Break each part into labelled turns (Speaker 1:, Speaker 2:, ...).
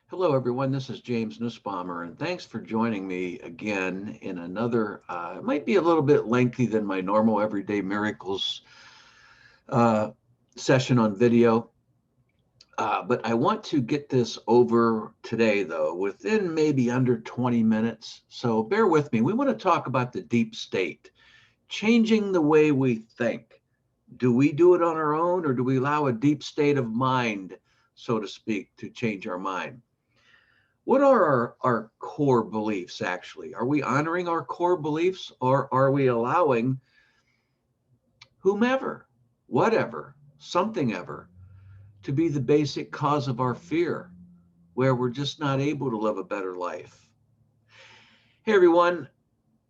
Speaker 1: Hello, everyone. This is James Nussbaumer, and thanks for joining me again in another, it might be a little bit lengthy than my normal Everyday Miracles uh, session on video. But I want to get this over today, though, within maybe under 20 minutes. So bear with me. We want to talk about the deep state, changing the way we think. Do we do it on our own, or do we allow a deep state of mind, so to speak, to change our mind? What are our core beliefs actually? Are we honoring our core beliefs, or are we allowing whomever, whatever, something ever to be the basic cause of our fear, where we're just not able to live a better life? Hey everyone,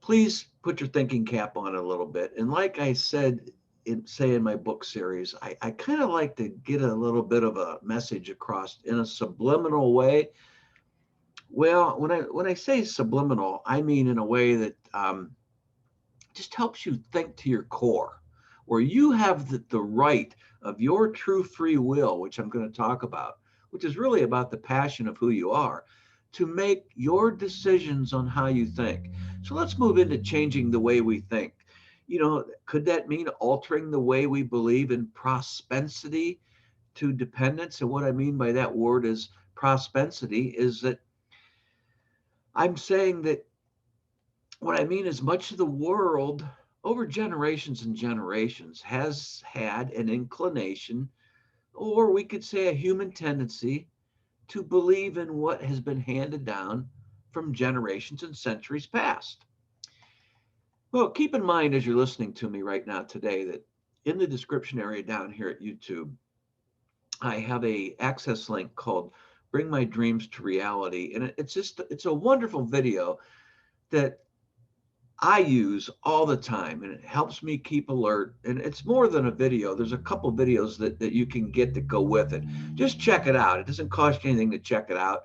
Speaker 1: please put your thinking cap on a little bit. And like I said, in my book series, I kind of like to get a little bit of a message across in a subliminal way. Well, when I say subliminal, I mean in a way that just helps you think to your core, where you have the right of your true free will, which I'm going to talk about, which is really about the passion of who you are, to make your decisions on how you think. So let's move into changing the way we think. Could that mean altering the way we believe in propensity to dependence? And what I mean by that word is propensity is that I'm saying that what I mean is much of the world over generations and generations has had an inclination, or we could say a human tendency, to believe in what has been handed down from generations and centuries past. Well, keep in mind as you're listening to me right now today that in the description area down here at YouTube, I have a access link called Bring My Dreams to Reality. And it's a wonderful video that I use all the time, and it helps me keep alert. And it's more than a video. There's a couple videos that you can get that go with it. Just check it out. It doesn't cost you anything to check it out.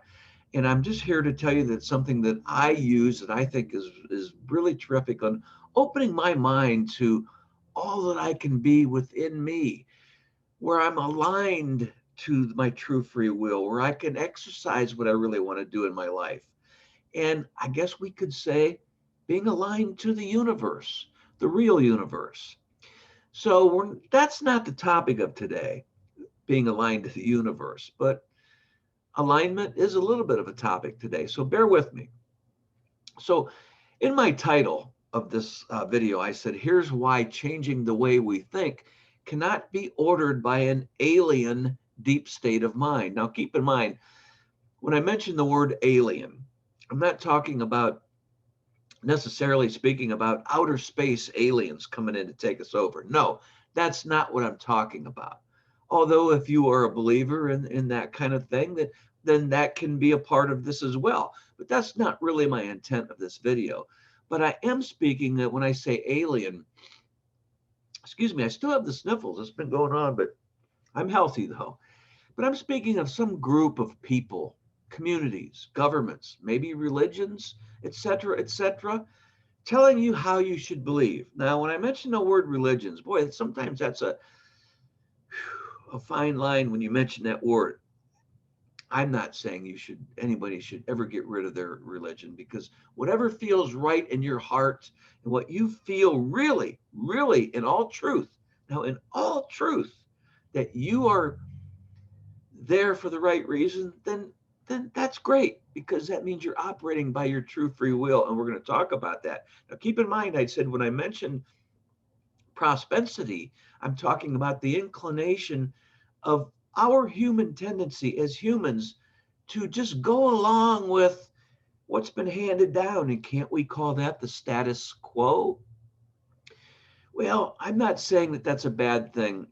Speaker 1: And I'm just here to tell you that something that I use that I think is really terrific on opening my mind to all that I can be within me, where I'm aligned to my true free will, where I can exercise what I really want to do in my life. And I guess we could say being aligned to the universe, the real universe. So that's not the topic of today, being aligned to the universe, but alignment is a little bit of a topic today. So bear with me. So in my title of this video, I said, here's why changing the way we think cannot be ordered by an alien deep state of mind. Now, keep in mind, when I mention the word alien, I'm not talking about necessarily speaking about outer space aliens coming in to take us over. No, that's not what I'm talking about. Although if you are a believer in that kind of thing, then that can be a part of this as well. But that's not really my intent of this video. But I am speaking that when I say alien, excuse me, I still have the sniffles. It's been going on, but I'm healthy though. But I'm speaking of some group of people, communities, governments, maybe religions, etc., telling you how you should believe. Now, when I mention the word religions, boy, sometimes that's a fine line when you mention that word. I'm not saying anybody should ever get rid of their religion, because whatever feels right in your heart and what you feel really, really in all truth, now in all truth, that you are there for the right reason, then that's great, because that means you're operating by your true free will. And we're going to talk about that. Now, keep in mind, I said when I mentioned propensity, I'm talking about the inclination of our human tendency as humans to just go along with what's been handed down. And can't we call that the status quo? Well, I'm not saying that that's a bad thing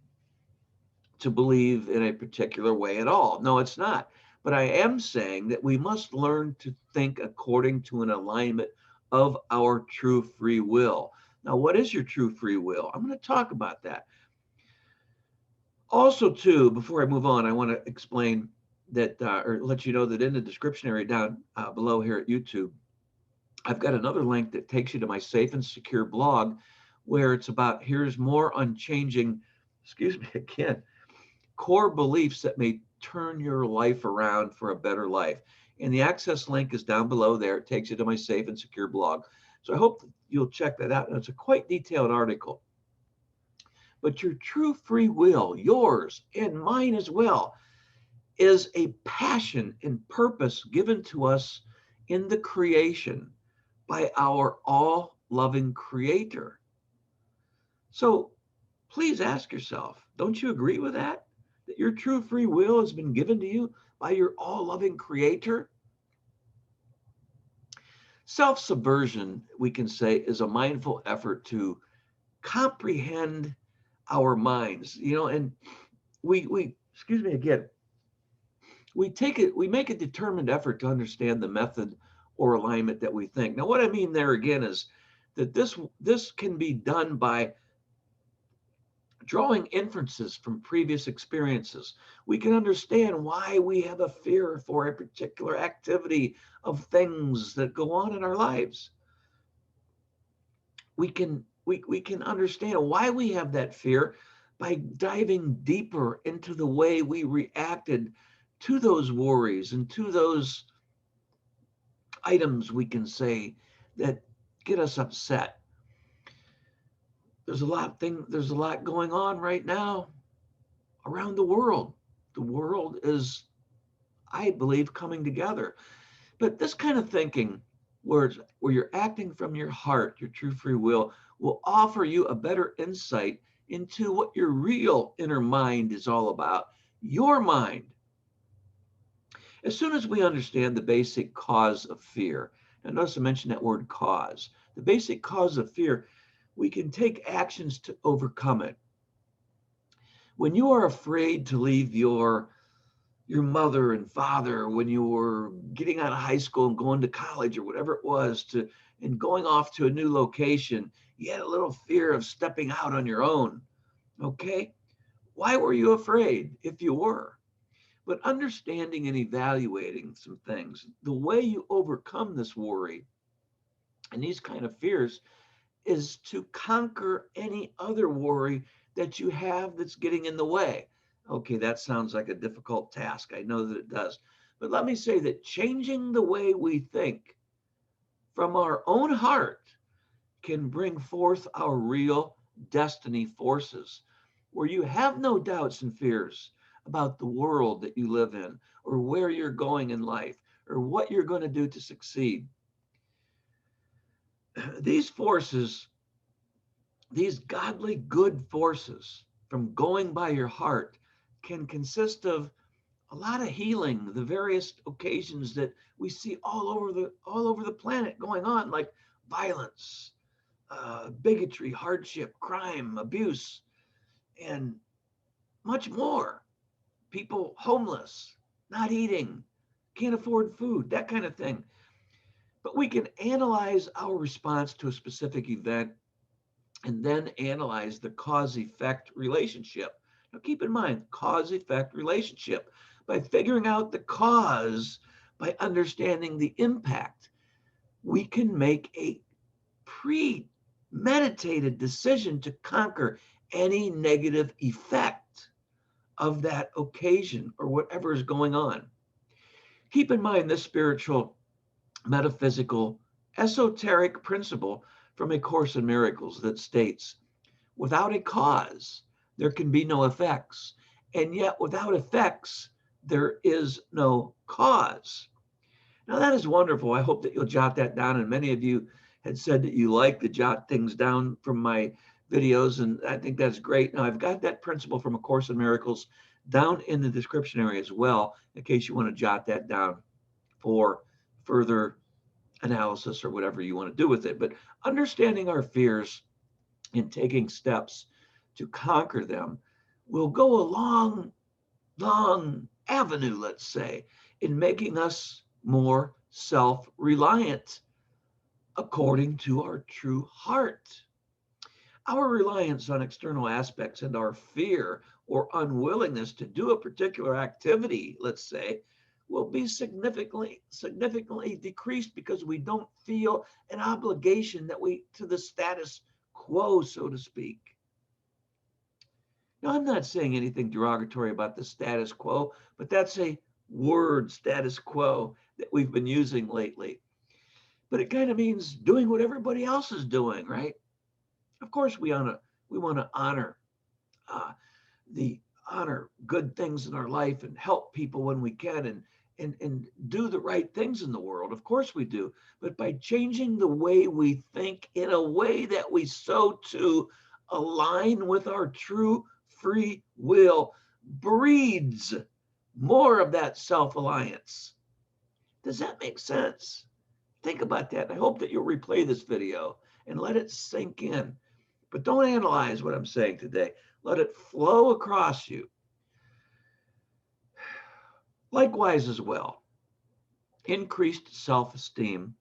Speaker 1: to believe in a particular way at all. No, it's not. But I am saying that we must learn to think according to an alignment of our true free will. Now, what is your true free will? I'm going to talk about that. Also, too, before I move on, I want to explain that, or let you know that in the description area down below here at YouTube, I've got another link that takes you to my safe and secure blog, where it's here's more on changing, excuse me again, core beliefs that may turn your life around for a better life. And the access link is down below there. It takes you to my safe and secure blog. So I hope you'll check that out. And it's a quite detailed article. But your true free will, yours and mine as well, is a passion and purpose given to us in the creation by our all loving creator. So please ask yourself, don't you agree with that? That your true free will has been given to you by your all loving creator? Self subversion, we can say, is a mindful effort to comprehend our minds, and we excuse me again, we make a determined effort to understand the method or alignment that we think. Now, what I mean there again is that this can be done by drawing inferences from previous experiences. We can understand why we have a fear for a particular activity of things that go on in our lives. We can understand why we have that fear by diving deeper into the way we reacted to those worries and to those items, we can say, that get us upset. There's a lot going on right now around the world. The world is, I believe, coming together. But this kind of thinking, where you're acting from your heart, your true free will offer you a better insight into what your real inner mind is all about, your mind. As soon as we understand the basic cause of fear, and notice I mentioned that word cause, the basic cause of fear, we can take actions to overcome it. When you are afraid to leave your mother and father, when you were getting out of high school and going to college or whatever it was, and going off to a new location, you had a little fear of stepping out on your own. Okay? Why were you afraid if you were? But understanding and evaluating some things, the way you overcome this worry and these kind of fears is to conquer any other worry that you have that's getting in the way. Okay, that sounds like a difficult task. I know that it does. But let me say that changing the way we think from our own heart can bring forth our real destiny forces, where you have no doubts and fears about the world that you live in, or where you're going in life, or what you're going to do to succeed. These forces, these godly good forces from going by your heart, can consist of a lot of healing, the various occasions that we see all over the planet going on, like violence, bigotry, hardship, crime, abuse, and much more. People homeless, not eating, can't afford food, that kind of thing. But we can analyze our response to a specific event and then analyze the cause effect relationship. Now, keep in mind, cause effect relationship. By figuring out the cause, by understanding the impact, we can make a premeditated decision to conquer any negative effect of that occasion or whatever is going on. Keep in mind this spiritual, metaphysical, esoteric principle from A Course in Miracles that states, without a cause, there can be no effects. And yet, without effects, there is no cause. Now, that is wonderful. I hope that you'll jot that down. And many of you had said that you like to jot things down from my videos, and I think that's great. Now, I've got that principle from A Course in Miracles down in the description area as well, in case you want to jot that down for further analysis or whatever you want to do with it. But understanding our fears and taking steps to conquer them will go a long, long avenue, let's say, in making us more self-reliant according to our true heart. Our reliance on external aspects and our fear or unwillingness to do a particular activity, let's say, will be significantly decreased because we don't feel an obligation to the status quo, so to speak. Now, I'm not saying anything derogatory about the status quo, but that's a word, status quo, that we've been using lately. But it kind of means doing what everybody else is doing, right? Of course, we want to uh, the honor good things in our life and help people when we can and do the right things in the world. Of course we do. But by changing the way we think in a way that we so to align with our true free will breeds more of that self-alliance. Does that make sense? Think about that. I hope that you'll replay this video and let it sink in. But don't analyze what I'm saying today. Let it flow across you. Likewise, as well, increased self esteem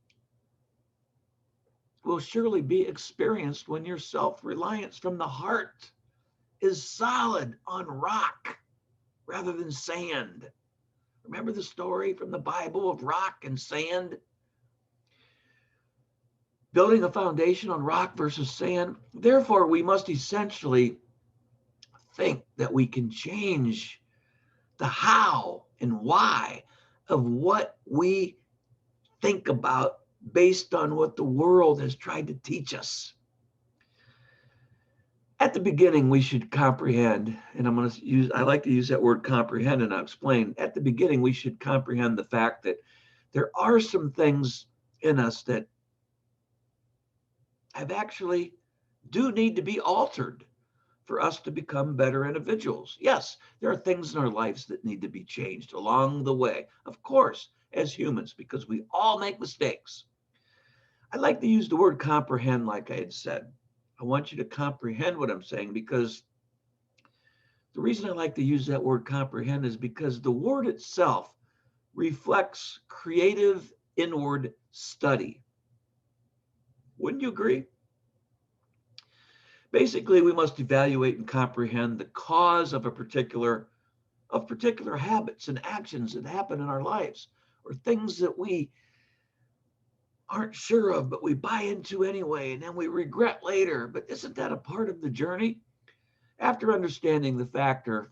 Speaker 1: will surely be experienced when your self reliance from the heart is solid on rock rather than sand. Remember the story from the Bible of rock and sand? Building a foundation on rock versus sand. Therefore, we must essentially think that we can change the how and why of what we think about based on what the world has tried to teach us. At the beginning, we should comprehend, and I like to use that word comprehend, and I'll explain. At the beginning, we should comprehend the fact that there are some things in us that have actually do need to be altered for us to become better individuals. Yes, there are things in our lives that need to be changed along the way, of course, as humans, because we all make mistakes. I like to use the word comprehend, like I had said. I want you to comprehend what I'm saying because the reason I like to use that word comprehend is because the word itself reflects creative inward study. Wouldn't you agree? Basically, we must evaluate and comprehend the cause of particular habits and actions that happen in our lives, or things that we aren't sure of, but we buy into anyway, and then we regret later. But isn't that a part of the journey? After understanding that factor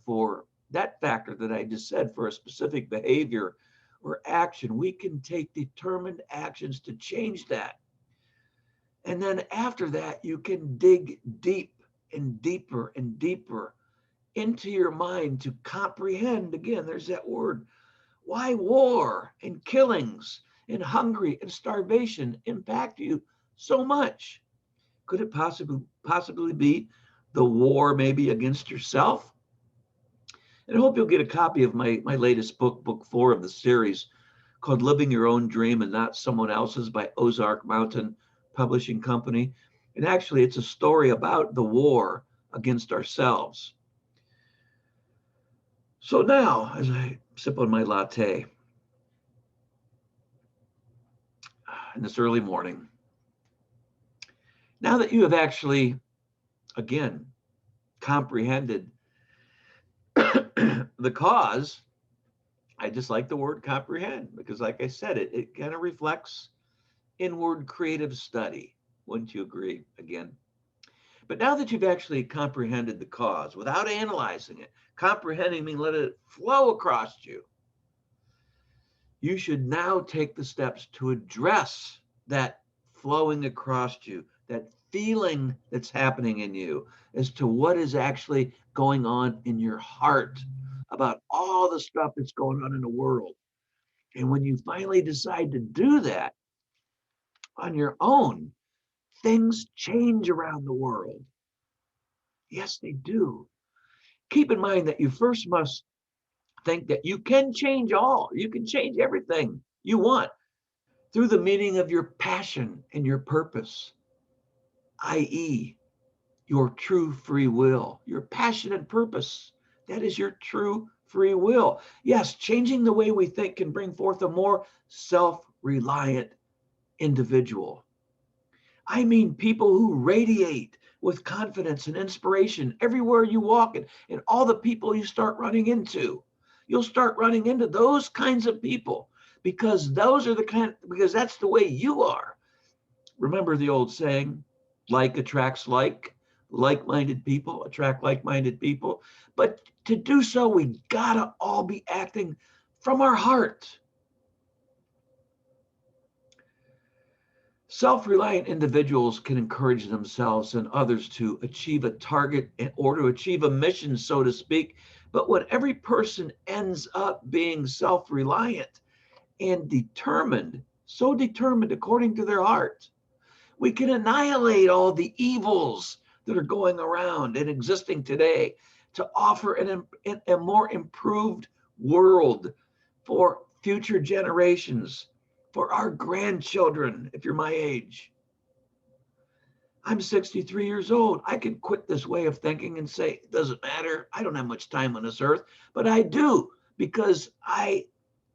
Speaker 1: that I just said for a specific behavior or action, we can take determined actions to change that. And then after that, you can dig deep and deeper and deeper into your mind to comprehend. Again, there's that word. Why war and killings and hunger and starvation impact you so much? Could it possibly be the war maybe against yourself? And I hope you'll get a copy of my latest book 4 of the series, called Living Your Own Dream and Not Someone Else's, by Ozark Mountain Publishing Company. And actually, it's a story about the war against ourselves. So now, as I sip on my latte in this early morning, now that you have actually, again, comprehended the cause, I just like the word comprehend because, like I said, it kind of reflects inward creative study. Wouldn't you agree? Again. But now that you've actually comprehended the cause without analyzing it, comprehending means let it flow across you. You should now take the steps to address that flowing across you, that feeling that's happening in you as to what is actually going on in your heart about all the stuff that's going on in the world. And when you finally decide to do that on your own, things change around the world. Yes, they do. Keep in mind that you first must think that you can change you can change everything you want through the meaning of your passion and your purpose, i.e., your true free will, your passion and purpose. That is your true free will. Yes, changing the way we think can bring forth a more self reliant individual. I mean, people who radiate with confidence and inspiration everywhere you walk and all the people you start running into. You'll start running into those kinds of people because because that's the way you are. Remember the old saying, like attracts like. like-minded people attract like-minded people. But to do so, we gotta all be acting from our heart. Self-reliant individuals can encourage themselves and others to achieve a target or to achieve a mission, so to speak. But when every person ends up being self-reliant and determined, so determined according to their heart, we can annihilate all the evils that are going around and existing today to offer a more improved world for future generations, for our grandchildren, if you're my age. I'm 63 years old. I can quit this way of thinking and say, it doesn't matter. I don't have much time on this earth, but I do because I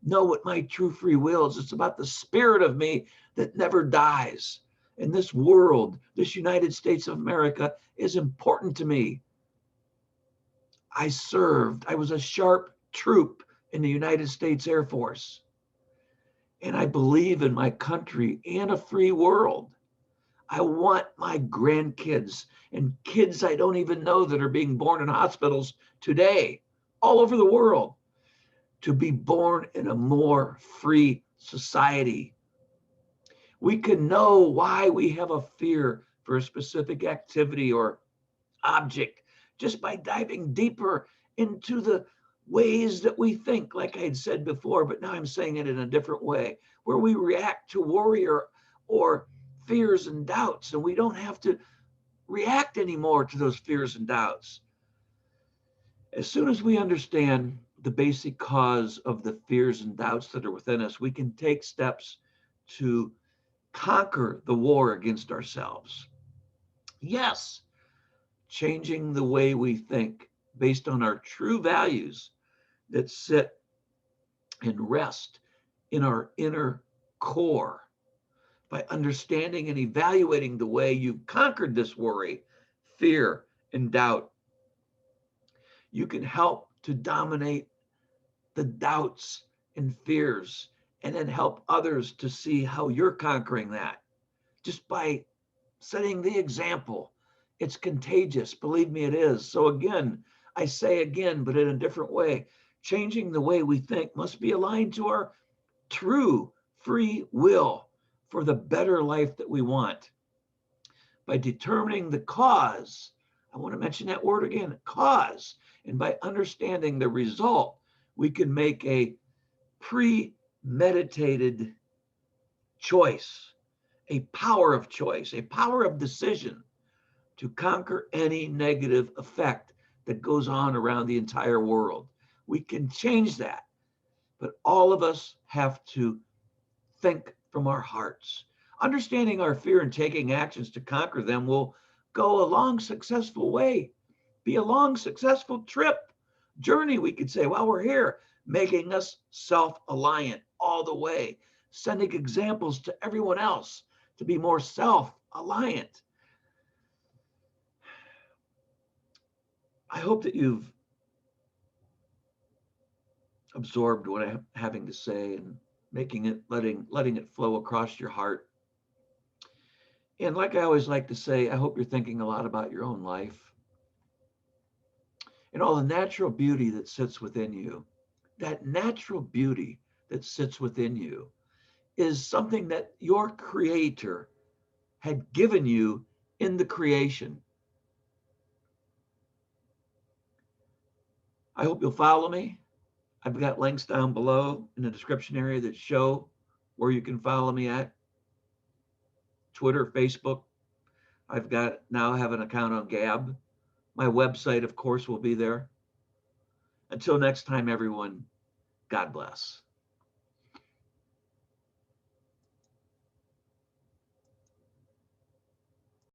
Speaker 1: know what my true free will is. It's about the spirit of me that never dies. And this world, this United States of America, is important to me. I was a sharp troop in the United States Air Force. And I believe in my country and a free world. I want my grandkids and kids I don't even know that are being born in hospitals today, all over the world, to be born in a more free society. We can know why we have a fear for a specific activity or object just by diving deeper into the ways that we think, like I had said before, but now I'm saying it in a different way, where we react to worry or fears and doubts, and we don't have to react anymore to those fears and doubts. As soon as we understand the basic cause of the fears and doubts that are within us, we can take steps to conquer the war against ourselves. Yes, changing the way we think based on our true values that sit and rest in our inner core. By understanding and evaluating the way you've conquered this worry, fear, and doubt, you can help to dominate the doubts and fears and then help others to see how you're conquering that just by setting the example. It's contagious. Believe me, it is. So again, I say again, but in a different way, changing the way we think must be aligned to our true free will for the better life that we want. By determining the cause, I want to mention that word again, cause, and by understanding the result, we can make a premeditated choice, a power of choice, a power of decision to conquer any negative effect that goes on around the entire world. We can change that, but all of us have to think from our hearts. Understanding our fear and taking actions to conquer them will go a long, successful way, be a long, successful journey, we could say, while we're here, making us self-reliant all the way, sending examples to everyone else to be more self-reliant. I hope that you've absorbed what I'm having to say and letting it flow across your heart. And like I always like to say, I hope you're thinking a lot about your own life and all the natural beauty that sits within you. That natural beauty that sits within you is something that your creator had given you in the creation. I hope you'll follow me. I've got links down below in the description area that show where you can follow me at Twitter, Facebook. Now have an account on Gab. My website, of course, will be there. Until next time, everyone, God bless.